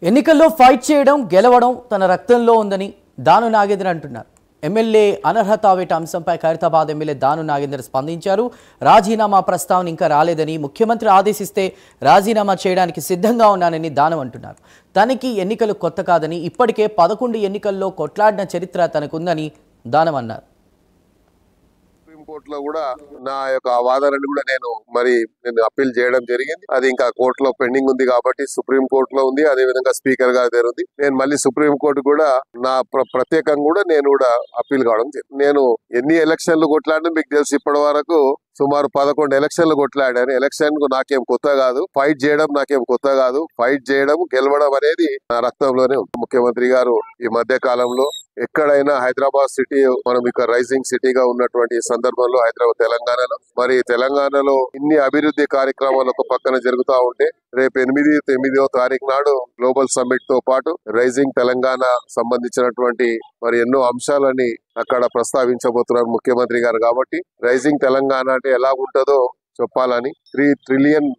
ఎన్నికల్లో ఫైట్ చేయడం గెలవడం తన రక్తంలో ఉందని దాను నాగేంద్ర అంటున్నారు. ఎమ్మెల్యే అనర్హత వేట అంశంపై ఖైరతాబాద్ ఎమ్మెల్యే దాను నాగేంద్ర స్పందించారు. రాజీనామా ప్రస్తావన ఇంకా రాలేదని, ముఖ్యమంత్రి ఆదేశిస్తే రాజీనామా చేయడానికి సిద్ధంగా ఉన్నానని దాను అంటున్నారు. తనకి ఎన్నికలు కొత్త కాదని, ఇప్పటికే 11 ఎన్నికల్లో కొట్లాడిన చరిత్ర తనకుందని దానం అన్నారు. కోర్టులో కూడా నా యొక్క వాదనని కూడా నేను అప్పీల్ చేయడం జరిగింది. అది ఇంకా కోర్టులో పెండింగ్ ఉంది కాబట్టి సుప్రీం కోర్టులో ఉంది. అదే విధంగా స్పీకర్ గారి దగ్గర ఉంది. నేను మళ్ళీ సుప్రీం కోర్టు కూడా నా ప్రత్యేకంగా కూడా నేను కూడా అప్పీల్ కావడం జరిగింది. నేను ఎన్ని ఎలక్షన్లు కొట్లాడినా మీకు తెలుసు, ఇప్పటి వరకు సుమారు 11 ఎలక్షన్లు కొట్లాడాను. ఎలక్షన్ కు నాకేం కొత్త కాదు, ఫైట్ చేయడం నాకేం కొత్త కాదు. ఫైట్ చేయడం గెలవడం అనేది నా రక్తంలోనే ఉంది. ముఖ్యమంత్రి గారు ఈ మధ్య కాలంలో ఎక్కడైనా హైదరాబాద్ సిటీ మనం ఇక రైజింగ్ సిటీగా ఉన్నటువంటి సందర్భంలో హైదరాబాద్ తెలంగాణలో ఇన్ని అభివృద్ధి కార్యక్రమాలు ఒక పక్కన జరుగుతూ ఉంటే రేపు 8వ తారీఖు నాడు గ్లోబల్ సమ్మిట్ తో పాటు రైజింగ్ తెలంగాణ సంబంధించినటువంటి ఎన్నో అంశాలని అక్కడ ప్రస్తావించబోతున్నారు ముఖ్యమంత్రి గారు. కాబట్టి రైజింగ్ తెలంగాణ అంటే ఎలా ఉంటుందో చెప్పాలని, 3 ట్రిలియన్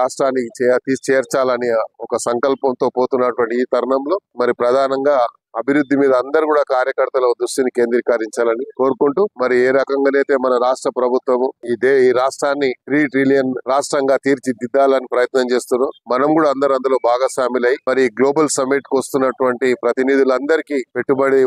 రాష్ట్రానికి చేర్చాలని ఒక సంకల్పంతో పోతున్నటువంటి ఈ తరుణంలో ప్రధానంగా అభివృద్ధి మీద అందరు కూడా కార్యకర్తల దృష్టిని కేంద్రీకరించాలని కోరుకుంటూ ఏ రకంగానైతే మన రాష్ట్ర ప్రభుత్వము ఈ రాష్ట్రాన్ని 3 ట్రిలియన్ రాష్ట్రంగా తీర్చిదిద్దాలని ప్రయత్నం చేస్తున్నాం. మనం కూడా అందరూ అందులో భాగస్వాములై గ్లోబల్ సమ్మిట్ కు వస్తున్నటువంటి ప్రతినిధులందరికీ పెట్టుబడి